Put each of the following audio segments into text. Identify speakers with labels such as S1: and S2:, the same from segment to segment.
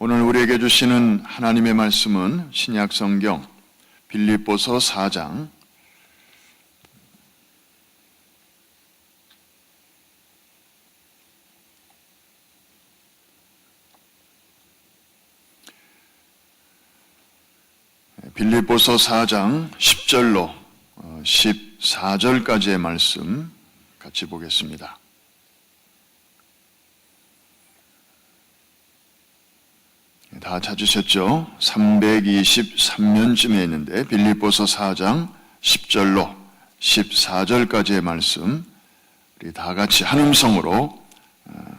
S1: 오늘 우리에게 주시는 하나님의 말씀은 신약 성경 빌립보서 4장 빌립보서 4장 10절로 14절까지의 말씀 같이 보겠습니다. 다 찾으셨죠? 323면쯤에 있는데 빌립보서 4장 10절로 14절까지의 말씀 우리 다 같이 한 음성으로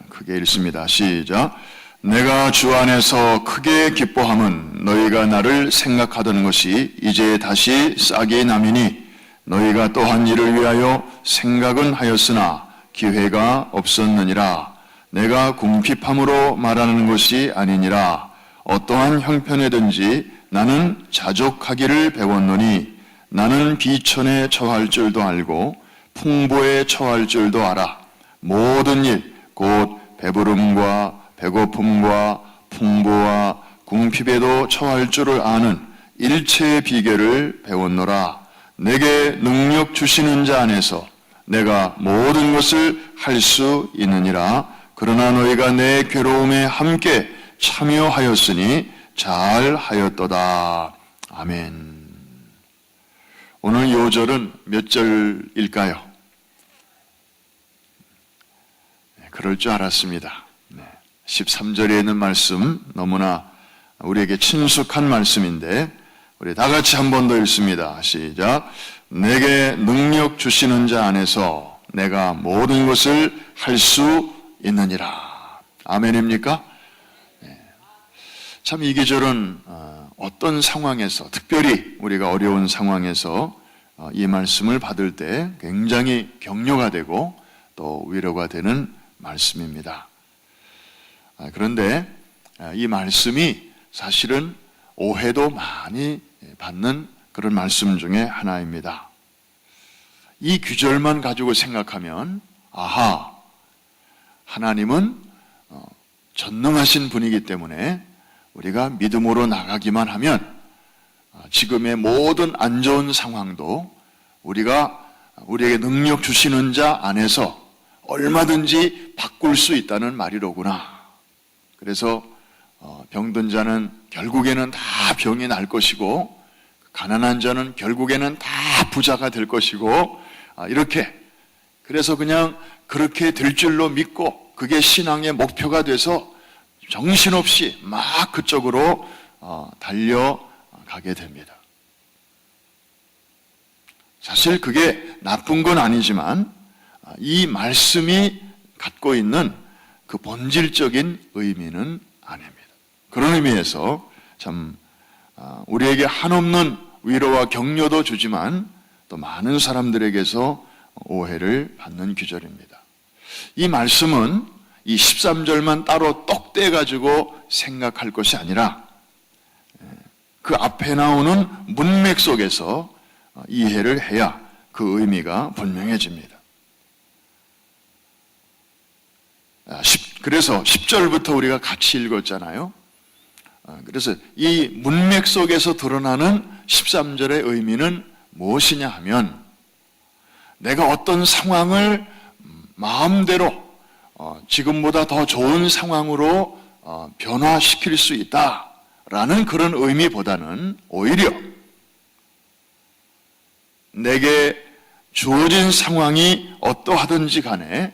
S1: 크게 읽습니다. 시작. 내가 주 안에서 크게 기뻐함은 너희가 나를 생각하던 것이 이제 다시 싹이 나미니 너희가 또한 이를 위하여 생각은 하였으나 기회가 없었느니라. 내가 궁핍함으로 말하는 것이 아니니라. 어떠한 형편에든지 나는 자족하기를 배웠노니 나는 비천에 처할 줄도 알고 풍부에 처할 줄도 알아. 모든 일 곧 배부름과 배고픔과 풍부와 궁핍에도 처할 줄을 아는 일체의 비결을 배웠노라. 내게 능력 주시는 자 안에서 내가 모든 것을 할 수 있느니라. 그러나 너희가 내 괴로움에 함께 참여하였으니 잘하였도다. 아멘. 오늘 요절은 몇 절일까요? 그럴 줄 알았습니다. 13절에 있는 말씀 너무나 우리에게 친숙한 말씀인데 우리 다 같이 한 번 더 읽습니다. 시작. 내게 능력 주시는 자 안에서 내가 모든 것을 할 수 있느니라. 아멘입니까? 참 이 계절은 어떤 상황에서 특별히 우리가 어려운 상황에서 이 말씀을 받을 때 굉장히 격려가 되고 또 위로가 되는 말씀입니다. 그런데 이 말씀이 사실은 오해도 많이 받는 그런 말씀 중에 하나입니다. 이 구절만 가지고 생각하면 아하, 하나님은 전능하신 분이기 때문에 우리가 믿음으로 나가기만 하면 지금의 모든 안 좋은 상황도 우리에게 능력 주시는 자 안에서 얼마든지 바꿀 수 있다는 말이로구나. 그래서 병든 자는 결국에는 다 병이 날 것이고 가난한 자는 결국에는 다 부자가 될 것이고 이렇게 그래서 그냥 그렇게 될 줄로 믿고 그게 신앙의 목표가 돼서 정신없이 막 그쪽으로 달려가게 됩니다. 사실 그게 나쁜 건 아니지만 이 말씀이 갖고 있는 그 본질적인 의미는 아닙니다. 그런 의미에서 참 우리에게 한없는 위로와 격려도 주지만 또 많은 사람들에게서 오해를 받는 구절입니다. 이 말씀은 이 13절만 따로 똑 떼가지고 생각할 것이 아니라 그 앞에 나오는 문맥 속에서 이해를 해야 그 의미가 분명해집니다. 그래서 10절부터 우리가 같이 읽었잖아요. 그래서 이 문맥 속에서 드러나는 13절의 의미는 무엇이냐 하면 내가 어떤 상황을 마음대로 지금보다 더 좋은 상황으로 변화시킬 수 있다라는 그런 의미보다는 오히려 내게 주어진 상황이 어떠하든지 간에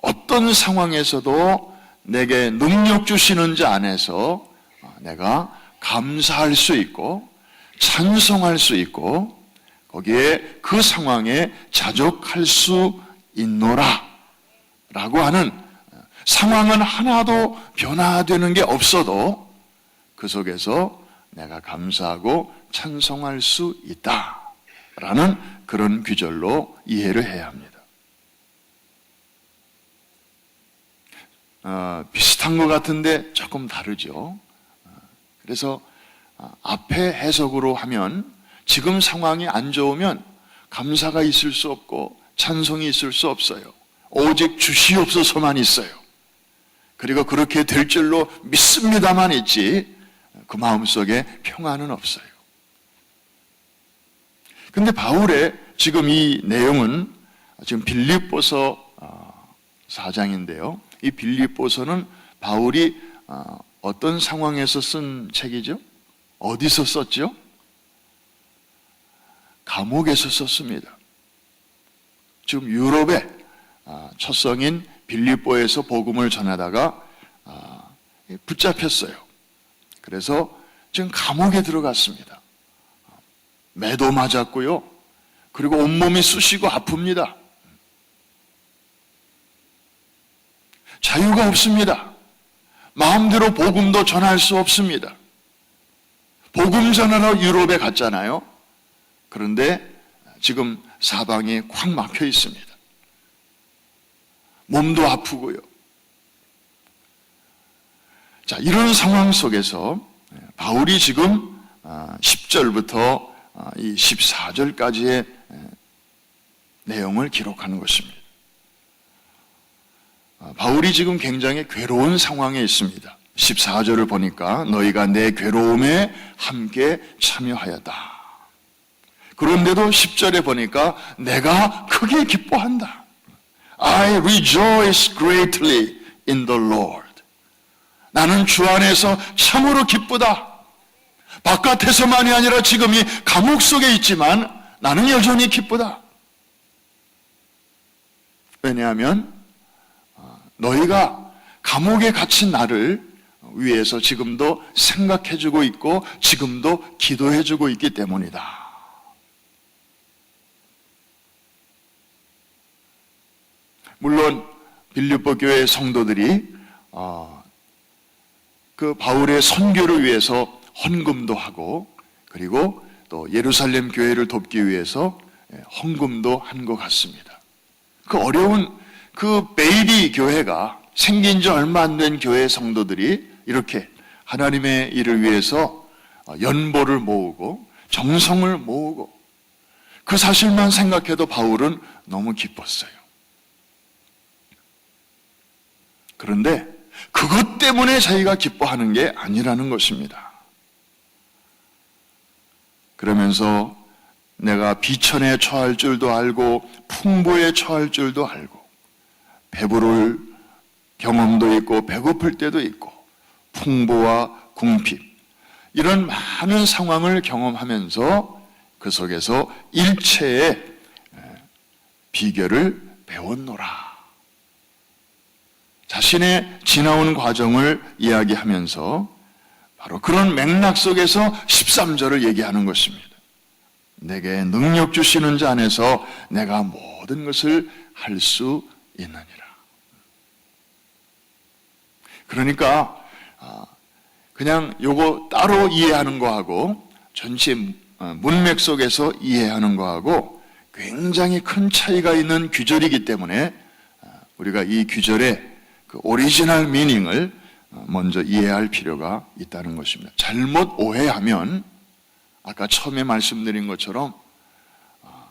S1: 어떤 상황에서도 내게 능력 주시는 자 안에서 내가 감사할 수 있고 찬송할 수 있고 거기에 그 상황에 자족할 수 있노라 라고 하는 상황은 하나도 변화되는 게 없어도 그 속에서 내가 감사하고 찬송할 수 있다라는 그런 구절로 이해를 해야 합니다. 비슷한 것 같은데 조금 다르죠. 그래서 앞에 해석으로 하면 지금 상황이 안 좋으면 감사가 있을 수 없고 찬송이 있을 수 없어요. 오직 주시옵소서만 있어요. 그리고 그렇게 될 줄로 믿습니다만 있지 그 마음속에 평안은 없어요. 근데 바울의 지금 이 내용은 지금 빌립보서 4장인데요. 이 빌립보서는 바울이 어떤 상황에서 쓴 책이죠? 어디서 썼죠? 감옥에서 썼습니다. 지금 유럽의 첫 성인 빌립보에서 복음을 전하다가 붙잡혔어요. 그래서 지금 감옥에 들어갔습니다. 매도 맞았고요. 그리고 온몸이 쑤시고 아픕니다. 자유가 없습니다. 마음대로 복음도 전할 수 없습니다. 복음 전하러 유럽에 갔잖아요. 그런데 지금 사방이 콱 막혀 있습니다. 몸도 아프고요. 자, 이런 상황 속에서 바울이 지금 10절부터 이 14절까지의 내용을 기록하는 것입니다. 바울이 지금 굉장히 괴로운 상황에 있습니다. 14절을 보니까 너희가 내 괴로움에 함께 참여하였다. 그런데도 10절에 보니까 내가 크게 기뻐한다. I rejoice greatly in the Lord. 나는 주 안에서 참으로 기쁘다. 바깥에서만이 아니라 지금 이 감옥 속에 있지만 나는 여전히 기쁘다. 왜냐하면 너희가 감옥에 갇힌 나를 위해서 지금도 생각해주고 있고 지금도 기도해주고 있기 때문이다. 물론 빌립보 교회 성도들이 그 바울의 선교를 위해서 헌금도 하고 그리고 또 예루살렘 교회를 돕기 위해서 헌금도 한 것 같습니다. 그 어려운 그 베이비 교회가 생긴 지 얼마 안 된 교회 성도들이 이렇게 하나님의 일을 위해서 연보를 모으고 정성을 모으고 그 사실만 생각해도 바울은 너무 기뻤어요. 그런데 그것 때문에 자기가 기뻐하는 게 아니라는 것입니다. 그러면서 내가 비천에 처할 줄도 알고 풍부에 처할 줄도 알고 배부를 경험도 있고 배고플 때도 있고 풍부와 궁핍 이런 많은 상황을 경험하면서 그 속에서 일체의 비결을 배웠노라. 자신의 지나온 과정을 이야기하면서 바로 그런 맥락 속에서 13절을 얘기하는 것입니다. 내게 능력 주시는 자 안에서 내가 모든 것을 할 수 있느니라. 그러니까 그냥 요거 따로 이해하는 거하고 전체 문맥 속에서 이해하는 거하고 굉장히 큰 차이가 있는 규절이기 때문에 우리가 이 규절의 그 오리지널 미닝을 먼저 이해할 필요가 있다는 것입니다. 잘못 오해하면 아까 처음에 말씀드린 것처럼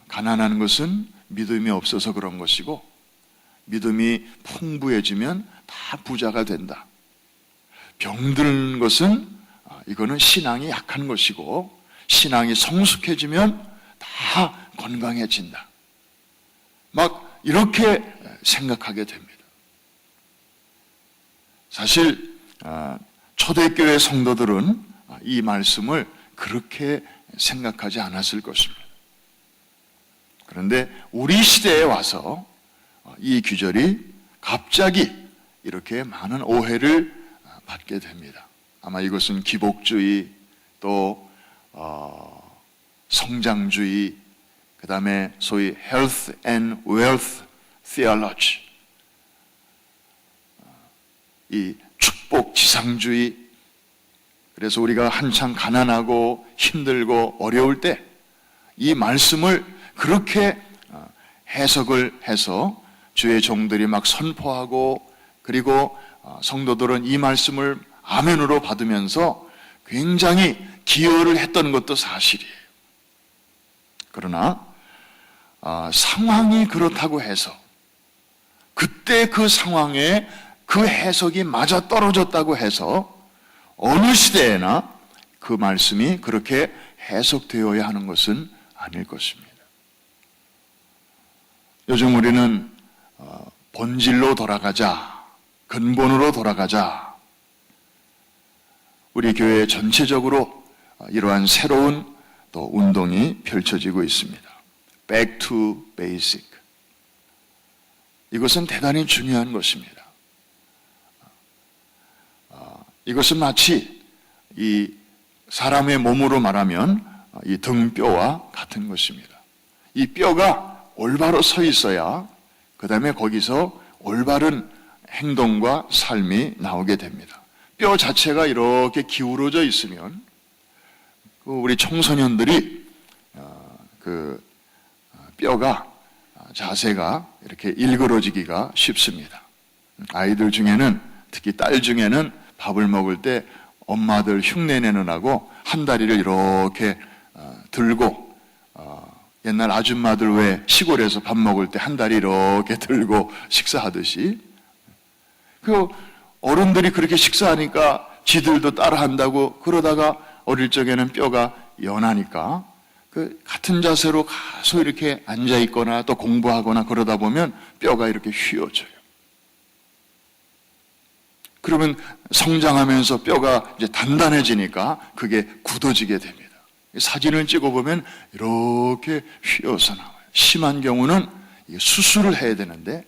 S1: 가난한 것은 믿음이 없어서 그런 것이고 믿음이 풍부해지면 다 부자가 된다. 병드는 것은 이거는 신앙이 약한 것이고 신앙이 성숙해지면 다 건강해진다. 막 이렇게 생각하게 됩니다. 사실 초대교회 성도들은 이 말씀을 그렇게 생각하지 않았을 것입니다. 그런데 우리 시대에 와서 이 규절이 갑자기 이렇게 많은 오해를 받게 됩니다. 아마 이것은 기복주의 또 성장주의 그 다음에 소위 health and wealth theology 이 축복 지상주의 그래서 우리가 한창 가난하고 힘들고 어려울 때 이 말씀을 그렇게 해석을 해서 주의 종들이 막 선포하고 그리고 성도들은 이 말씀을 아멘으로 받으면서 굉장히 기여를 했던 것도 사실이에요. 그러나 상황이 그렇다고 해서 그때 그 상황에 그 해석이 맞아 떨어졌다고 해서 어느 시대에나 그 말씀이 그렇게 해석되어야 하는 것은 아닐 것입니다. 요즘 우리는 본질로 돌아가자, 근본으로 돌아가자. 우리 교회 전체적으로 이러한 새로운 또 운동이 펼쳐지고 있습니다. Back to basic. 이것은 대단히 중요한 것입니다. 이것은 마치 이 사람의 몸으로 말하면 이 등뼈와 같은 것입니다. 이 뼈가 올바로 서 있어야 그 다음에 거기서 올바른 행동과 삶이 나오게 됩니다. 뼈 자체가 이렇게 기울어져 있으면 우리 청소년들이 그 뼈가 자세가 이렇게 일그러지기가 쉽습니다. 아이들 중에는 특히 딸 중에는 밥을 먹을 때 엄마들 흉내내느라고 한 다리를 이렇게 들고 옛날 아줌마들 왜 시골에서 밥 먹을 때 한 다리 이렇게 들고 식사하듯이 그 어른들이 그렇게 식사하니까 지들도 따라한다고 그러다가 어릴 적에는 뼈가 연하니까 그 같은 자세로 계속 이렇게 앉아 있거나 또 공부하거나 그러다 보면 뼈가 이렇게 휘어져요. 그러면 성장하면서 뼈가 이제 단단해지니까 그게 굳어지게 됩니다. 사진을 찍어보면 이렇게 휘어서 나와요. 심한 경우는 수술을 해야 되는데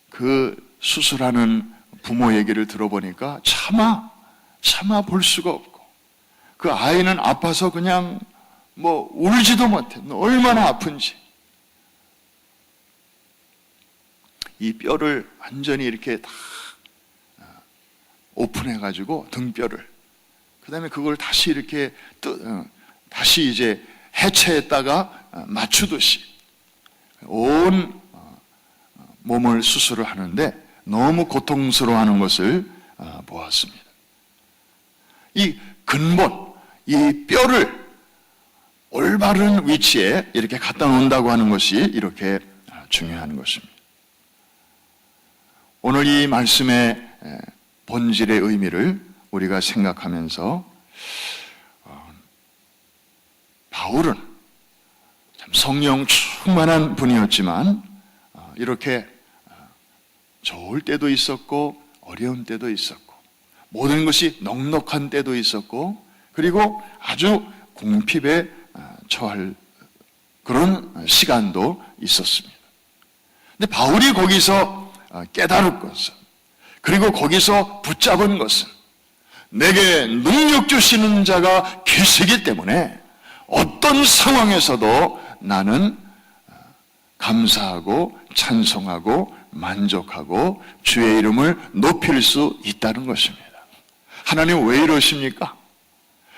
S1: 그 수술하는 부모 얘기를 들어보니까 차마 볼 수가 없고 그 아이는 아파서 그냥 뭐 울지도 못해. 얼마나 아픈지. 이 뼈를 완전히 이렇게 다 오픈해가지고 등뼈를 그 다음에 그걸 다시 이렇게 다시 이제 해체했다가 맞추듯이 온 몸을 수술을 하는데 너무 고통스러워하는 것을 보았습니다. 이 근본, 이 뼈를 올바른 위치에 이렇게 갖다 놓는다고 하는 것이 이렇게 중요한 것입니다. 오늘 이 말씀의 본질의 의미를 우리가 생각하면서 바울은 참 성령 충만한 분이었지만 이렇게 좋을 때도 있었고 어려운 때도 있었고 모든 것이 넉넉한 때도 있었고 그리고 아주 궁핍에 처할 그런 시간도 있었습니다. 근데 바울이 거기서 깨달은 것은 그리고 거기서 붙잡은 것은 내게 능력 주시는 자가 계시기 때문에 어떤 상황에서도 나는 감사하고 찬송하고 만족하고 주의 이름을 높일 수 있다는 것입니다. 하나님 왜 이러십니까?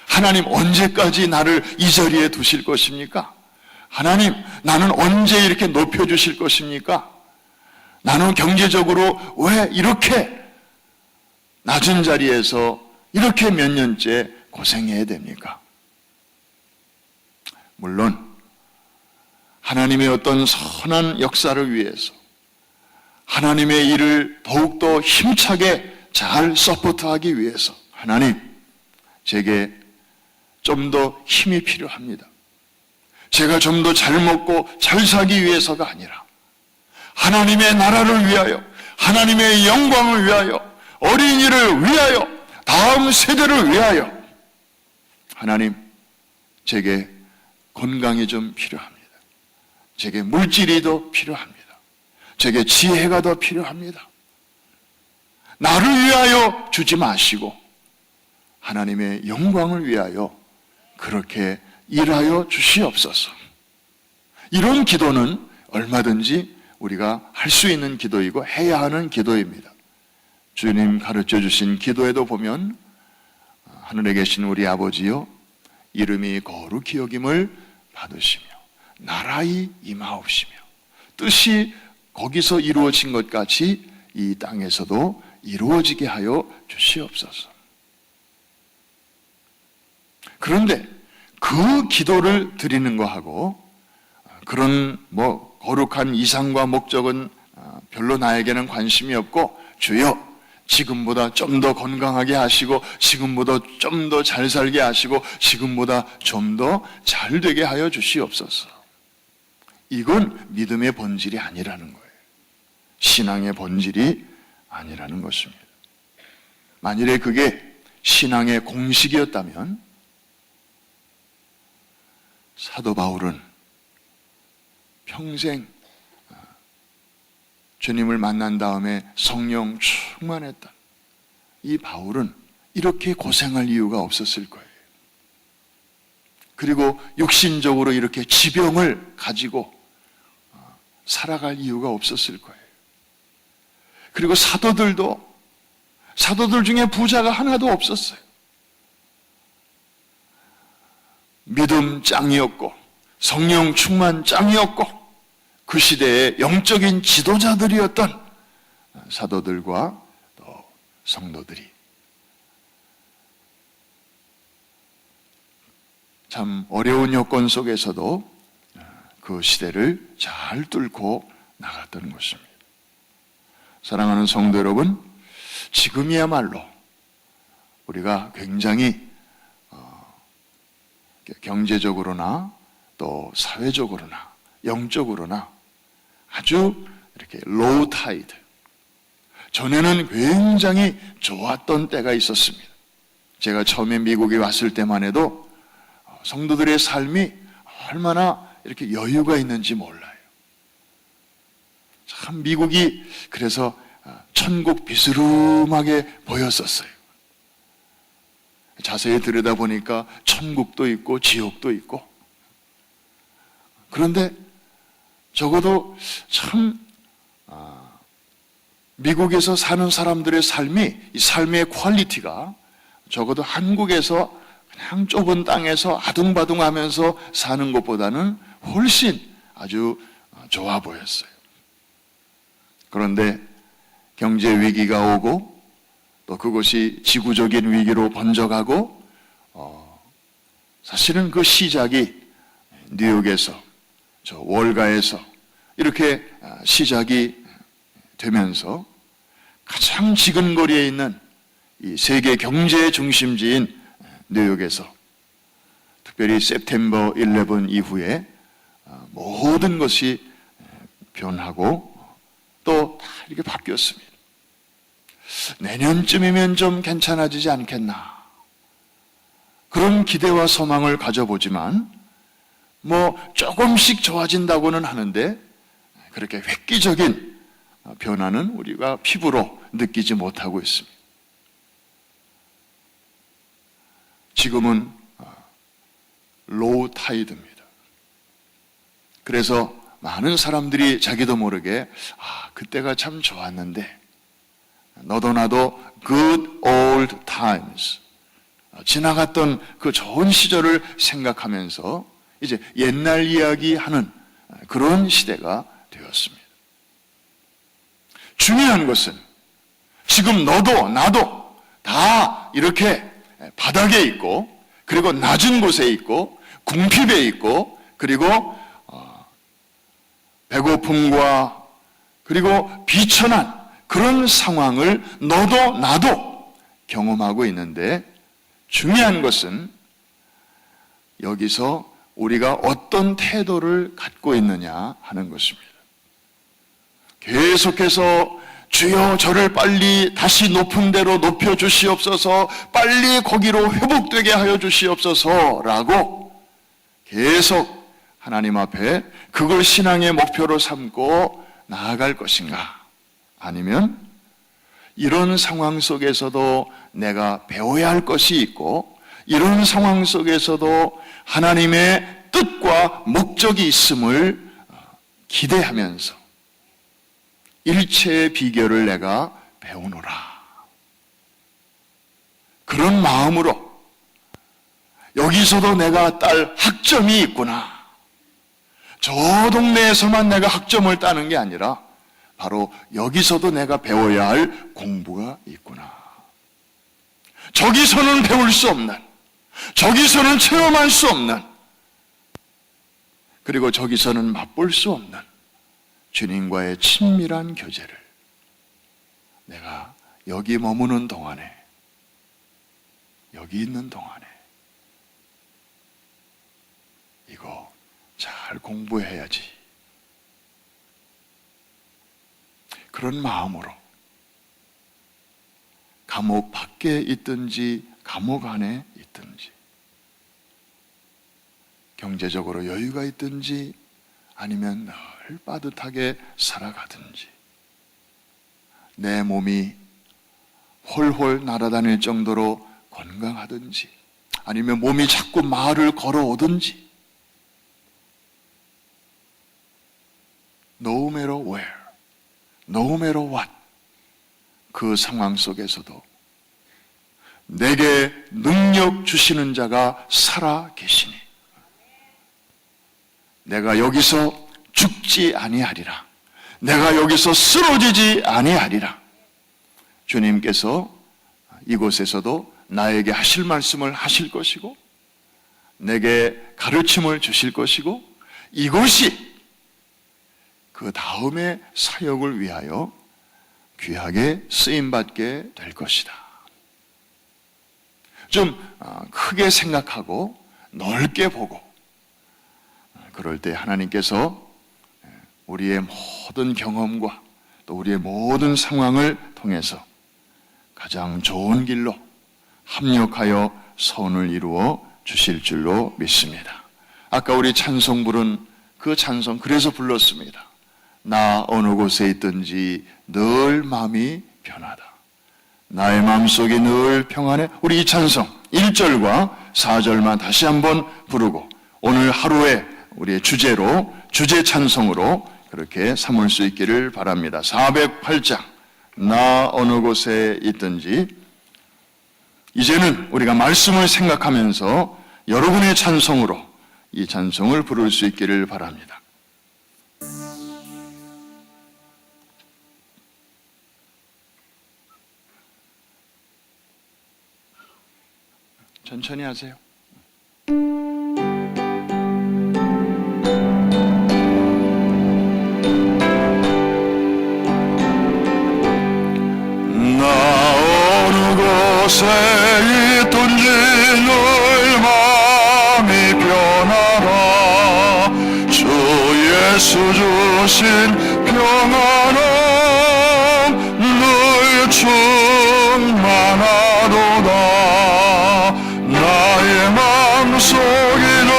S1: 하나님 언제까지 나를 이 자리에 두실 것입니까? 하나님 나는 언제 이렇게 높여주실 것입니까? 나는 경제적으로 왜 이렇게 낮은 자리에서 이렇게 몇 년째 고생해야 됩니까? 물론 하나님의 어떤 선한 역사를 위해서 하나님의 일을 더욱더 힘차게 잘 서포트하기 위해서 하나님 제게 좀 더 힘이 필요합니다. 제가 좀 더 잘 먹고 잘 살기 위해서가 아니라 하나님의 나라를 위하여 하나님의 영광을 위하여 어린이를 위하여 다음 세대를 위하여 하나님 제게 건강이 좀 필요합니다. 제게 물질이 더 필요합니다. 제게 지혜가 더 필요합니다. 나를 위하여 주지 마시고 하나님의 영광을 위하여 그렇게 일하여 주시옵소서. 이런 기도는 얼마든지 우리가 할 수 있는 기도이고 해야 하는 기도입니다. 주님 가르쳐 주신 기도에도 보면 하늘에 계신 우리 아버지여 이름이 거룩히 여김을 받으시며 나라의 임하옵시며 뜻이 거기서 이루어진 것 같이 이 땅에서도 이루어지게 하여 주시옵소서. 그런데 그 기도를 드리는 거하고 그런 거룩한 이상과 목적은 별로 나에게는 관심이 없고 주여 지금보다 좀 더 건강하게 하시고 지금보다 좀 더 잘 살게 하시고 지금보다 좀 더 잘 되게 하여 주시옵소서. 이건 믿음의 본질이 아니라는 거예요. 신앙의 본질이 아니라는 것입니다. 만일에 그게 신앙의 공식이었다면 사도 바울은 평생 주님을 만난 다음에 성령 충만했던 이 바울은 이렇게 고생할 이유가 없었을 거예요. 그리고 육신적으로 이렇게 지병을 가지고 살아갈 이유가 없었을 거예요. 그리고 사도들 중에 부자가 하나도 없었어요. 믿음 짱이었고 성령 충만 짱이었고 그 시대의 영적인 지도자들이었던 사도들과 또 성도들이 참 어려운 여건 속에서도 그 시대를 잘 뚫고 나갔던 것입니다. 사랑하는 성도 여러분, 지금이야말로 우리가 굉장히 경제적으로나 또 사회적으로나 영적으로나 아주 이렇게 로우 타이드, 전에는 굉장히 좋았던 때가 있었습니다. 제가 처음에 미국에 왔을 때만 해도 성도들의 삶이 얼마나 이렇게 여유가 있는지 몰라요. 참 미국이 그래서 천국 비스름하게 보였었어요. 자세히 들여다보니까 천국도 있고 지옥도 있고, 그런데 적어도 참 미국에서 사는 사람들의 삶이, 이 삶의 퀄리티가 적어도 한국에서 그냥 좁은 땅에서 아둥바둥하면서 사는 것보다는 훨씬 아주 좋아 보였어요. 그런데 경제 위기가 오고 또 그것이 지구적인 위기로 번져가고, 사실은 그 시작이 뉴욕에서, 저 월가에서 이렇게 시작이 되면서 가장 지근거리에 있는 이 세계 경제 중심지인 뉴욕에서, 특별히 September 11 이후에 모든 것이 변하고 또 다 이렇게 바뀌었습니다. 내년쯤이면 좀 괜찮아지지 않겠나, 그런 기대와 소망을 가져보지만 뭐 조금씩 좋아진다고는 하는데 그렇게 획기적인 변화는 우리가 피부로 느끼지 못하고 있습니다. 지금은 로우 타이드입니다. 그래서 많은 사람들이 자기도 모르게 그때가 참 좋았는데, 너도 나도 good old times, 지나갔던 그 좋은 시절을 생각하면서 이제 옛날 이야기하는 그런 시대가 되었습니다. 중요한 것은 지금 너도 나도 다 이렇게 바닥에 있고, 그리고 낮은 곳에 있고, 궁핍에 있고, 그리고 배고픔과 그리고 비천한 그런 상황을 너도 나도 경험하고 있는데, 중요한 것은 여기서 우리가 어떤 태도를 갖고 있느냐 하는 것입니다. 계속해서 주여 저를 빨리 다시 높은 데로 높여 주시옵소서, 빨리 거기로 회복되게 하여 주시옵소서라고 계속 하나님 앞에 그걸 신앙의 목표로 삼고 나아갈 것인가, 아니면 이런 상황 속에서도 내가 배워야 할 것이 있고, 이런 상황 속에서도 하나님의 뜻과 목적이 있음을 기대하면서 일체의 비결을 내가 배우노라, 그런 마음으로 여기서도 내가 딸 학점이 있구나, 저 동네에서만 내가 학점을 따는 게 아니라 바로 여기서도 내가 배워야 할 공부가 있구나, 저기서는 배울 수 없는, 저기서는 체험할 수 없는, 그리고 저기서는 맛볼 수 없는 주님과의 친밀한 교제를 내가 여기 머무는 동안에, 여기 있는 동안에 이거 잘 공부해야지. 그런 마음으로 감옥 밖에 있든지 감옥 안에 있든지, 경제적으로 여유가 있든지 아니면 늘 빠듯하게 살아가든지, 내 몸이 홀홀 날아다닐 정도로 건강하든지 아니면 몸이 자꾸 말을 걸어오든지, no matter where, no matter what, 그 상황 속에서도 내게 능력 주시는 자가 살아 계시니 내가 여기서 죽지 아니하리라, 내가 여기서 쓰러지지 아니하리라. 주님께서 이곳에서도 나에게 하실 말씀을 하실 것이고 내게 가르침을 주실 것이고, 이것이 그 다음의 사역을 위하여 귀하게 쓰임받게 될 것이다. 좀 크게 생각하고 넓게 보고, 그럴 때 하나님께서 우리의 모든 경험과 또 우리의 모든 상황을 통해서 가장 좋은 길로 합력하여 선을 이루어 주실 줄로 믿습니다. 아까 우리 찬송 부른 그 찬송, 그래서 불렀습니다. 나 어느 곳에 있든지 늘 마음이 편하다, 나의 마음속이 늘 평안해. 우리 이 찬송 1절과 4절만 다시 한번 부르고 오늘 하루의 우리의 주제로, 주제 찬송으로 그렇게 삼을 수 있기를 바랍니다. 408장 나 어느 곳에 있든지. 이제는 우리가 말씀을 생각하면서 여러분의 찬송으로 이 찬송을 부를 수 있기를 바랍니다. 천천히 하세요. 나 어느 곳에 있든지 늘 마음이 편하다, 주 예수 주신 평안은 늘 충만하도다. 나의 마음속이 늘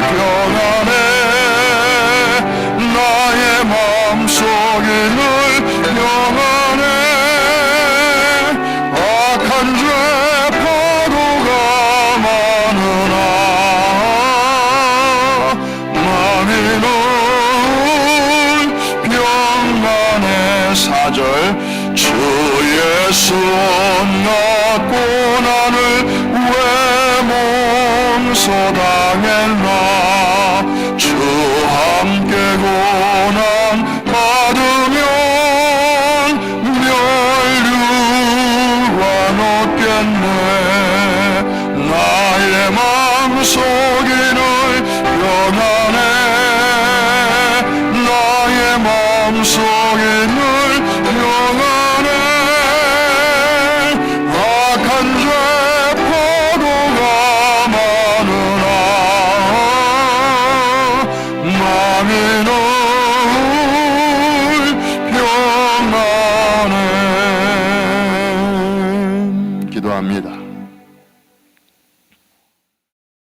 S1: 평안해, 나의 마음속이 늘 평안해. 악한 죄 파도가 많으나 마음이 늘 평안해. 4절 주 예수 온갖 고난을 왜 몽소당했나, 주 함께 고난 받으면 멸류관 얻겠네. 나의 마음속